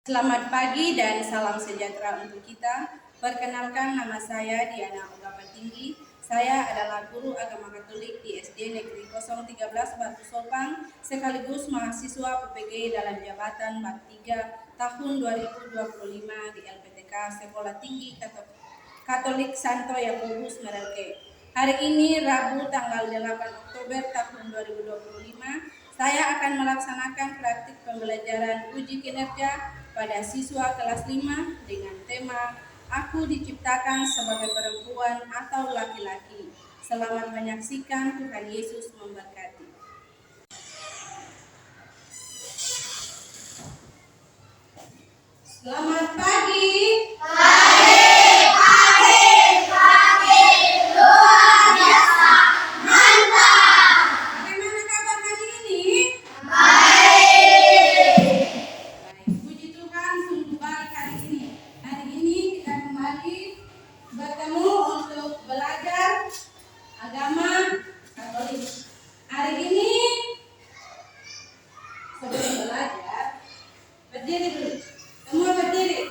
Selamat pagi dan salam sejahtera untuk kita. Perkenalkan, nama saya Diana Ogapa Tinggi. Saya adalah guru agama Katolik di SD Negeri 013 Batu Sopang, sekaligus mahasiswa PPG dalam jabatan Bab 3 tahun 2025 di LPTK Sekolah Tinggi Katolik Santo Yakobus Merauke. Hari ini Rabu tanggal 8 Oktober tahun 2025, saya akan melaksanakan praktik pembelajaran uji kinerja pada siswa kelas 5 dengan tema Aku diciptakan sebagai perempuan atau laki-laki. Selamat menyaksikan, Tuhan Yesus memberkati. Selamat pagi. Bertemu untuk belajar agama Katolik. Hari ini sebelum belajar, berdiri dulu. Semua berdiri.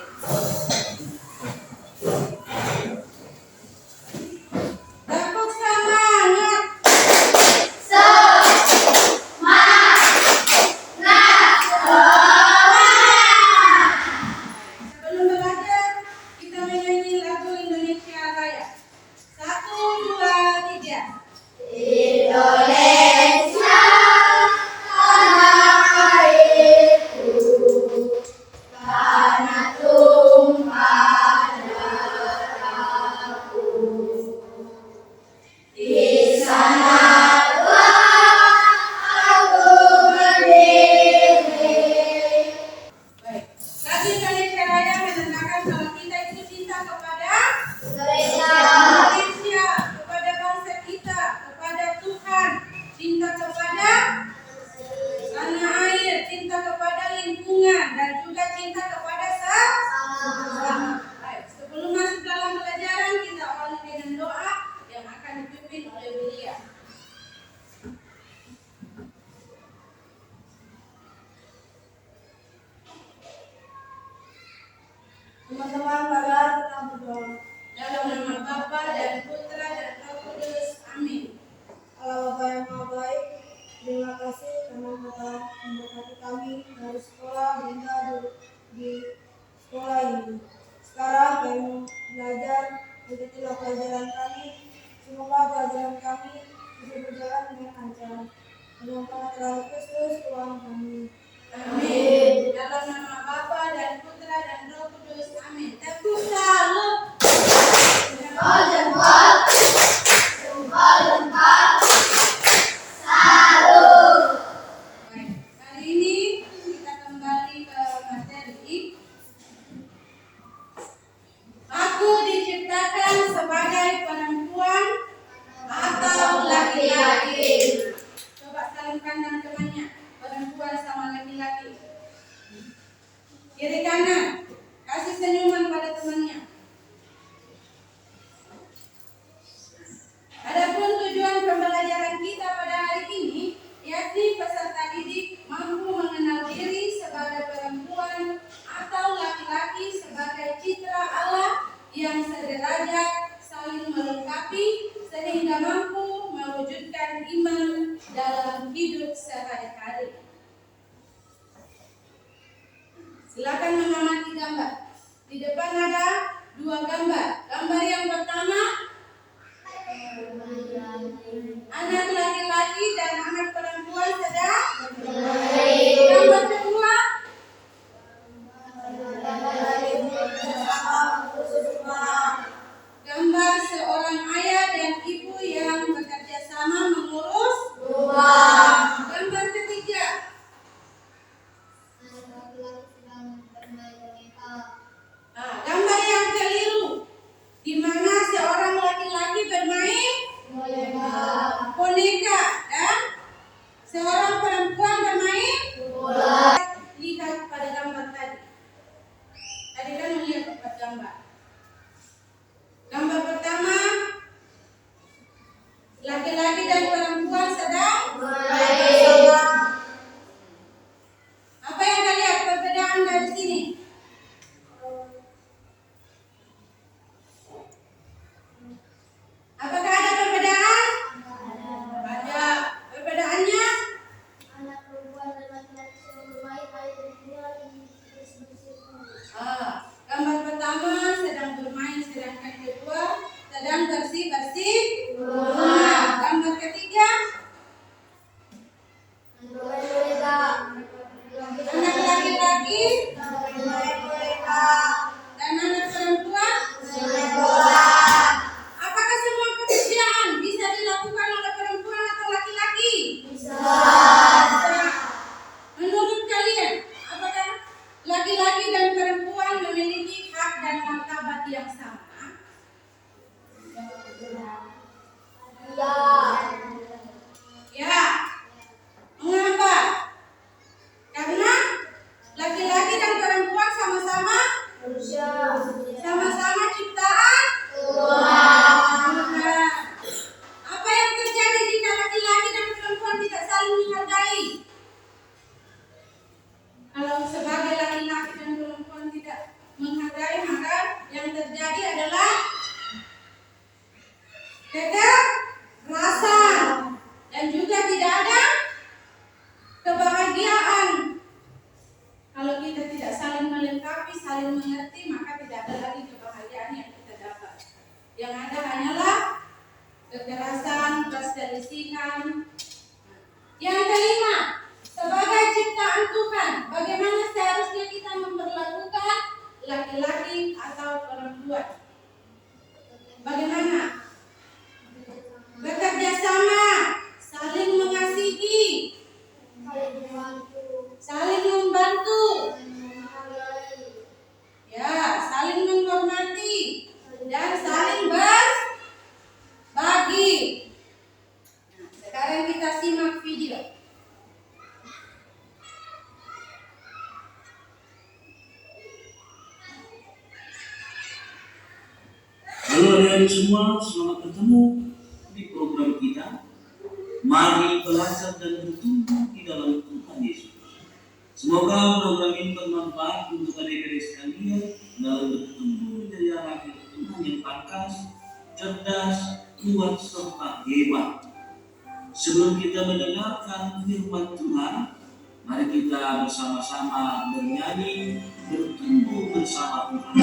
Tepuk semangat. Sebelum belajar, kita menyanyi lagu Indonesia Raya. 1, 2, 3. Indonesia tanah airku, tanah tumpah darahku. Di sanalah aku berdiri. Baik. Lagu Indonesia Raya menandakan kalau kita itu cinta kepada Indonesia, kepada bangsa kita, kepada Tuhan, cinta kepada tanah air, cinta kepada lingkungan, dan juga cinta kepada sesama. Baik, sebelum masuk dalam pelajaran, kita awali dengan doa yang akan dipimpin oleh beliau. Teman-teman, mari kita berdoa. Dalam nama Bapa dan Putra dan Roh Kudus. Amin. Allah Bapa yang Maha Baik, terima kasih karena telah memberkati kami dari sekolah hingga di sekolah ini. Sekarang kami mau belajar, ikutilah pelajaran kami. Semoga pelajaran kami bisa berjalan dengan lancar. Dalam nama Tuhan Kristus, Tuhan kami. Amin. Dalam nama Bapa dan Putra dan Roh Kudus. Amin. Tepuk salut. Baik, hari ini kita kembali ke materi. Aku diciptakan sebagai perempuan atau laki-laki. Coba saling pandang temannya, perempuan sama laki-laki. Kiri kanan, kasih senyuman pada temannya. Adapun tujuan pembelajaran kita pada hari ini, yakni peserta didik mampu mengenal diri sebagai perempuan atau laki-laki sebagai citra Allah yang sederajat, saling melengkapi, sehingga mampu mewujudkan iman dalam hidup sehari-hari. Silakan mengamati gambar. Di depan ada 2 gambar. Gambar yang pertama, anak laki-laki dan anak perempuan sedang bermain. Gambar kedua, gambar seorang ayah dan ibu yang bekerja sama mengurus rumah. Gambar ketiga, gambar yang keliru, di mana seorang laki-laki bermain boneka dan seorang perempuan bermain bola. Lihat pada gambar tadi. Tadi kan melihat 4 gambar. Gambar pertama, laki-laki dan perempuan sedang bermain. Apa yang kalian lihat perbedaan dari sini? sedang bersih-bersih rumah. Gambar ketiga, anak laki-laki dan anak perempuan. Apakah semua pekerjaan bisa dilakukan oleh perempuan atau laki-laki? Bisa. Menurut kalian, apakah laki-laki dan perempuan memiliki hak dan martabat yang sama? Ya. Mengapa? Karena laki-laki dan perempuan sama-sama ciptaan Tuhan. Apa yang terjadi jika laki-laki dan perempuan tidak saling menghargai? Kalau sebagai laki-laki dan perempuan tidak menghargai, maka yang terjadi adalah kekerasan dan juga tidak ada kebahagiaan. Kalau kita tidak saling melengkapi, saling mengerti, maka tidak ada lagi kebahagiaan yang kita dapat. Yang ada hanyalah kekerasan, perselisihan. Yang kelima, sebagai ciptaan Tuhan, bagaimana seharusnya kita memperlakukan laki-laki atau perempuan? Bagaimana? Bekerja sama, saling mengasihi, saling membantu, ya, saling menghormati, dan saling berbagi. Nah, sekarang kita simak video. Halo adik-adik semua, selamat ketemu di program kita. Mari belajar dan bertumbuh di dalam Tuhan Yesus. Semoga program ini bermanfaat untuk adik-adik sekalian dalam bertumbuh menjadi anak Tuhan yang pantas, cerdas, kuat, serta hebat. Sebelum kita mendengarkan firman Tuhan, mari kita bersama-sama bernyanyi, bertumbuh bersama Tuhan.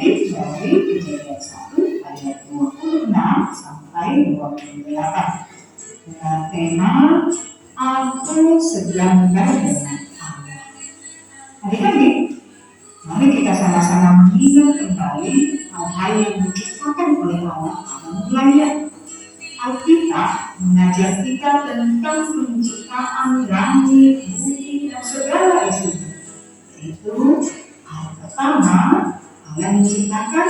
Dari Kejadian 1 ayat 26 sampai 28 dengan tema Aku sedang dengan Allah. Adik-adik, mari kita sama-sama mengingat kembali hal-hal yang diciptakan oleh Allah pada mulanya. Alkitab mengajar kita tentang penciptaan langit, bumi, dan segala isinya. Itu hal pertama, Allah menciptakan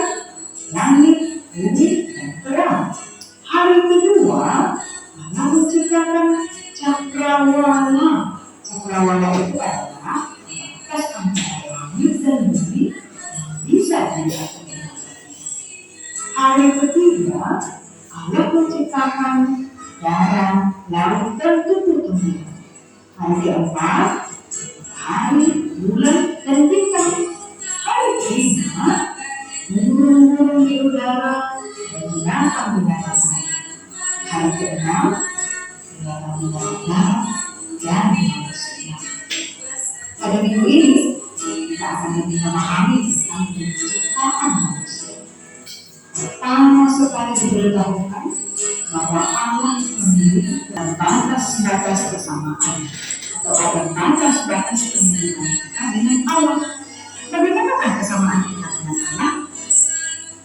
langit, bumi, dan terang. Hari kedua, Allah menciptakan cakrawala. Cakrawala itu adalah batas antara langit dan bumi yang bisa dilihat oleh mata. Hari ketiga, Allah menciptakan darat, laut, dan tumbuh-tumbuhan. Hari keempat, matahari, bulan, dan bintang. Hari kelima, burung-burung di udara dan binatang-binatang lain. Hari keenam, binatang-binatang dan ini kita akan lebih memahami tentang penciptaan manusia. Pertama sekali diberitahukan bahwa Allah memiliki batas-batas kesamaan atau ada batas-batas kemiripan kita dengan Allah. Bagaimanakah kesamaan kita dengan Allah?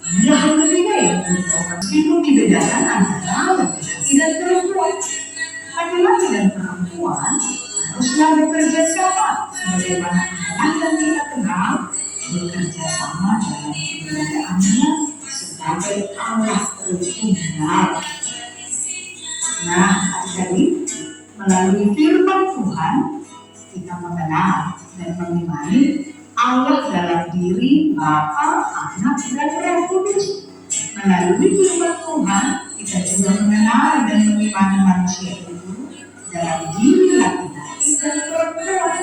Dia hanya berbeda ya, meskipun dibedakan antara laki-laki dan perempuan. Laki-laki dan perempuan haruslah bekerja sama sebagaimana Allah yang kita kenal bekerja sama dalam keberadaannya sebagai Allah Tritunggal. Nah, adik-adik, melalui firman Tuhan kita mengenal dan mengimani Allah dalam diri Bapa, Anak, dan Roh Kudus. Melalui firman Tuhan kita juga mengenal dan mengimani manusia itu dalam diri laki-laki dan perempuan.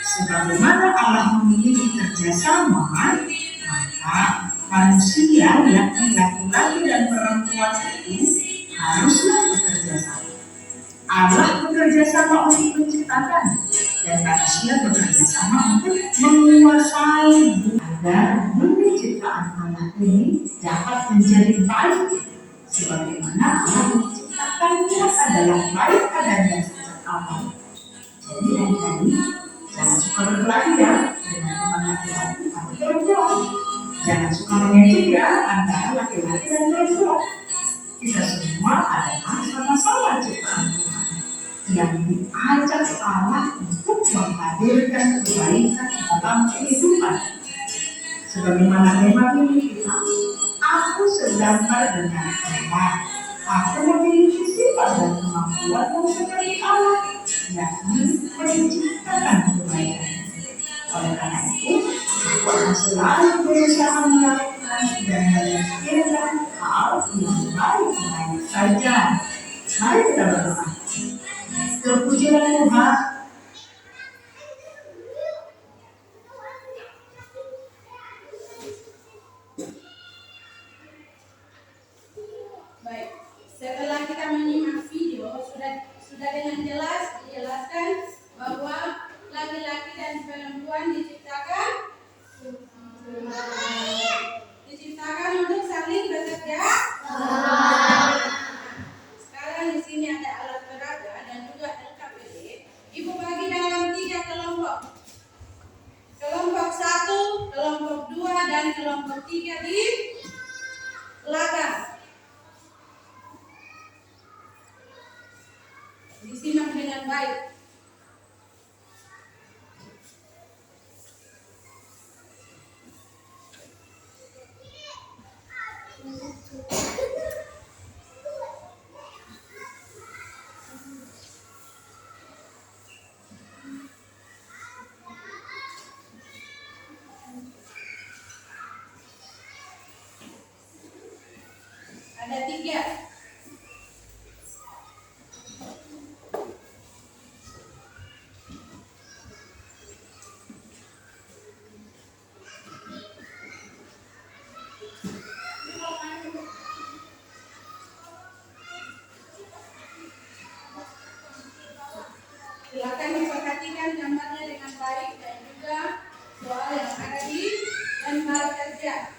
Sebagaimana Allah memiliki kerjasama, maka manusia yakni laki-laki dan perempuan itu haruslah bekerja sama. Allah bekerja sama untuk menciptakan dan manusia bekerja sama untuk menguasai agar bumi ciptaan Allah ini dapat menjadi baik sebagaimana Allah menciptakan kita adalah baik adanya sejak awal. Jadi adik-adik jangan suka berkelahi ya dengan teman laki-laki atau perempuan. Jangan suka mengejek ya antara laki-laki dan perempuan. Kita semua adalah sama-sama ciptaan Tuhan yang diajak Allah untuk menghadirkan kebaikan dalam kehidupan. Sebagaimana tema ini kita, aku segambar dengan Allah. Aku memiliki sifat dan kemampuan yang seperti Allah, yakni menciptakan kebaikan. Oleh karena itu, aku akan selalu berusaha melakukan dan memikirkan hal yang baik-baik saja. Mari kita berdoa. Terpujilah Tuhan. Baik, setelah kita menyimak video sudah dengan jelas dijelaskan bahwa laki-laki dan perempuan diciptakan untuk saling bekerja. Sekarang di sini ada alat peraga dan juga LKPD. Ibu bagi dalam 3 kelompok. Kelompok 1, kelompok 2, dan kelompok 3 di belakang. Disimak dengan baik. Ada 3. Silakan diperhatikan gambarnya dengan baik dan juga soal yang ada di lembar kerja.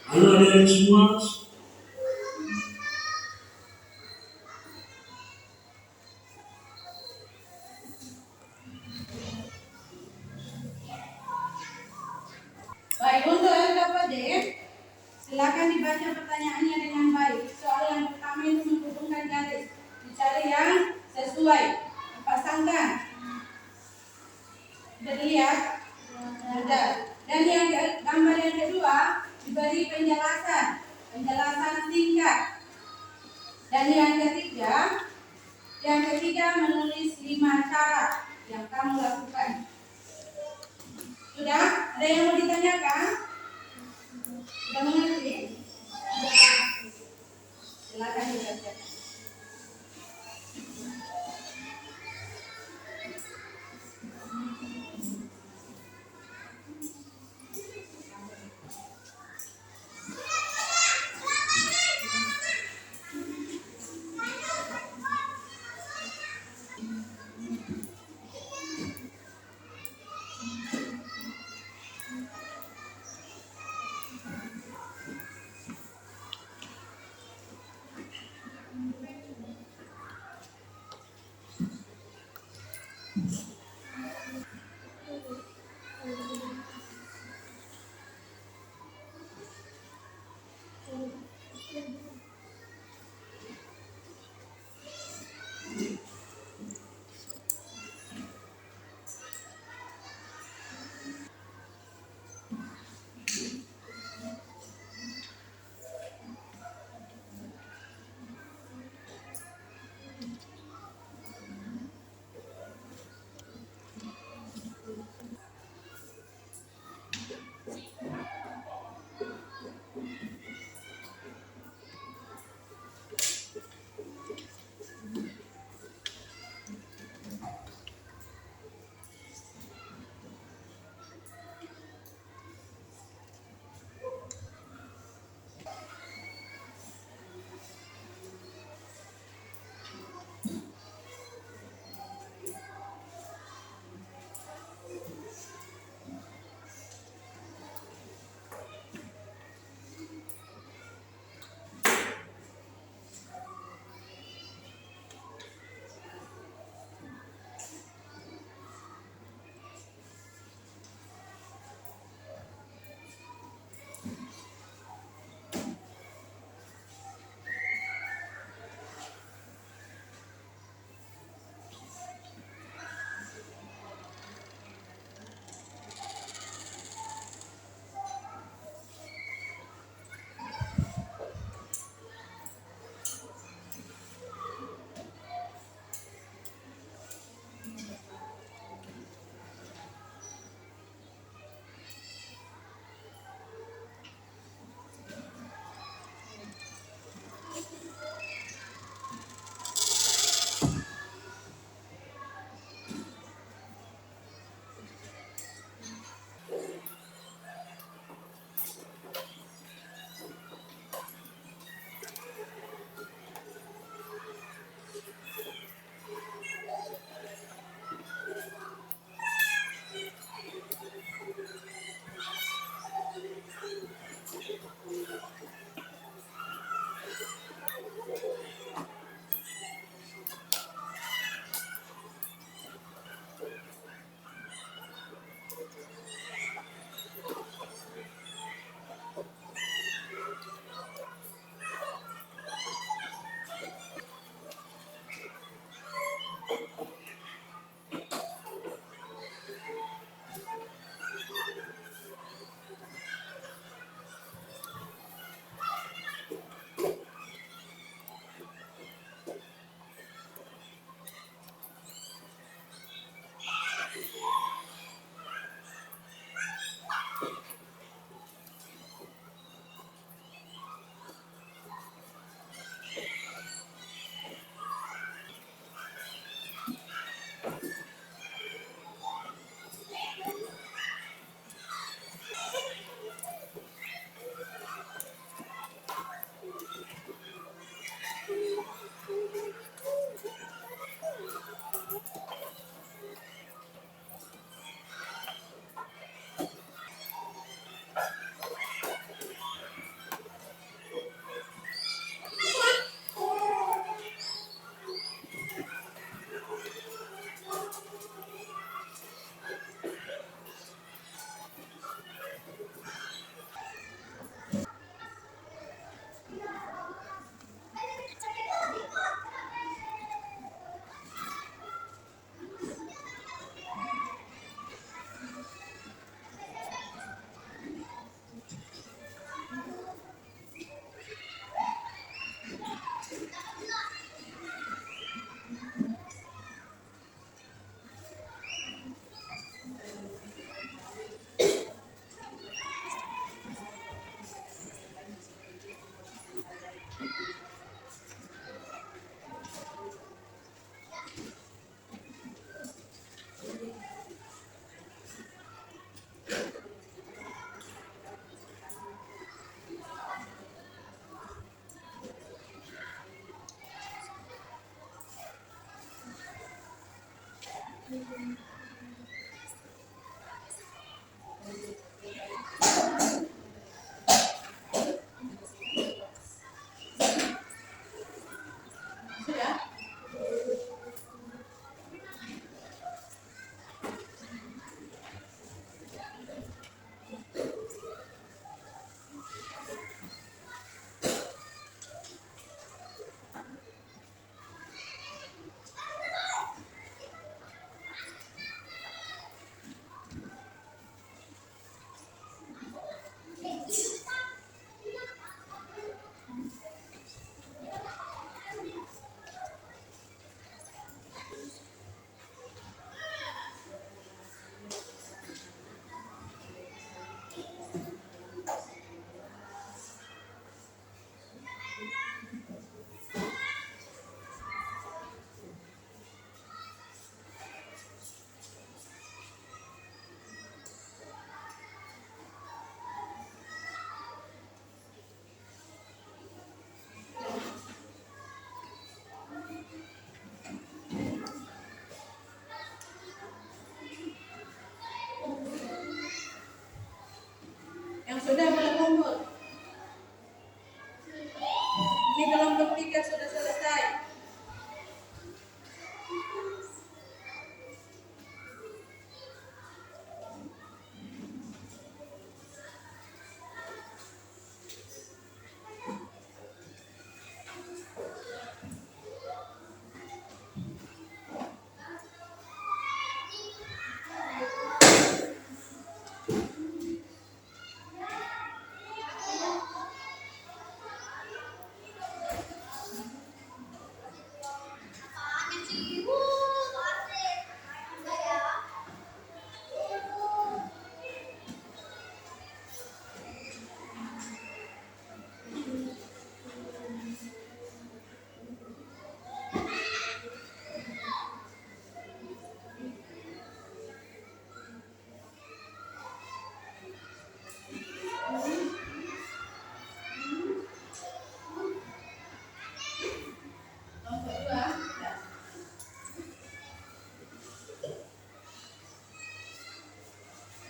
Halo adik-adik semua. Baik, untuk LKPD, silakan dibaca pertanyaannya dengan baik. Soal yang pertama itu menghubungkan garis, dicari yang sesuai, dipasangkan. Sudah dilihat? Sudah. Dan yang gambar yang kedua diberi penjelasan singkat. Dan yang ketiga menulis 5 cara yang kamu lakukan. Sudah? Ada yang mau ditanyakan? Sudah Sudah mengerti? Silakan dibacakan.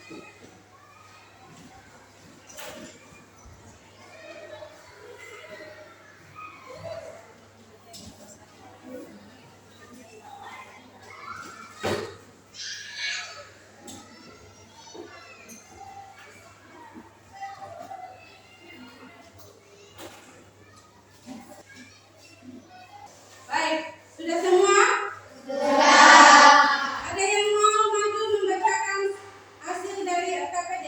Baik, sudah semua? Ada yang mau maju membacakan hasil dari LKPD?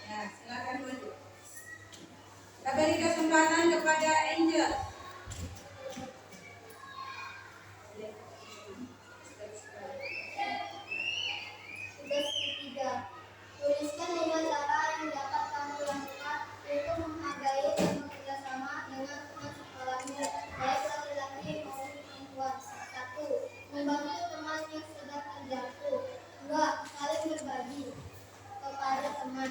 Ya, silakan maju. Kita beri kesempatan kepada Angel. Tugas ketiga, tuliskan 5 cara yang dapat kamu lakukan untuk menghargai dan bekerjasama dengan teman sekolahmu, baik laki-laki maupun perempuan. 1. Membantu teman yang sedang terjatuh. 2. Saling berbagi kepada teman.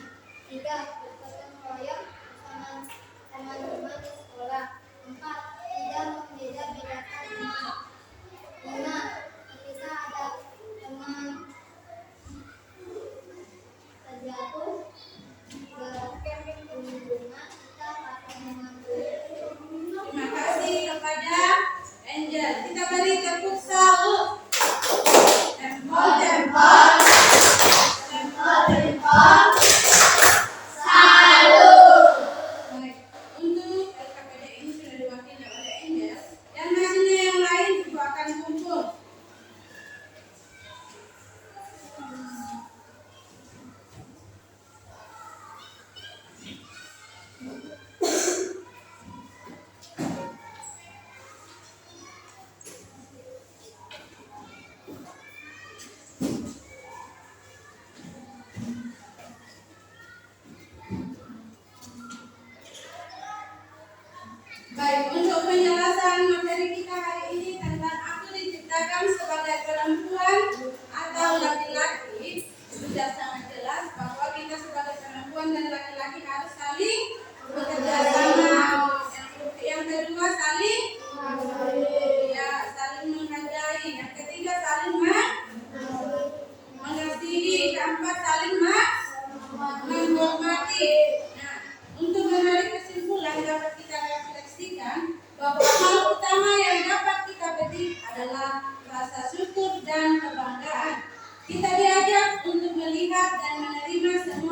3. Bergotong royong bersama teman-teman di sekolah. 4. Tidak membeda-bedakan teman. 5. Ketika ada teman terjatuh berhubungan, kita akan mengambil. Terima kasih kepada Angel. Kita beri tepuk salut. Tempol, tempol. Tempol, tempol. Baik, untuk LKPD ini sudah diwakili oleh Angel dan hasilnya yang lain juga akan kumpul. Baik, untuk penjelasan materi kita hari ini tentang aku diciptakan sebagai perempuan atau laki-laki, sudah sangat jelas bahwa kita sebagai perempuan dan laki-laki harus saling bekerja sama. Yang kedua saling menghargai. Yang ketiga saling mengasihi. Keempat saling menghormati. Nah, untuk menarik kesimpulan dapat kita refleksikan bahwa hal utama yang dapat kita petik adalah rasa syukur dan kebanggaan. Kita diajak untuk melihat dan menerima semua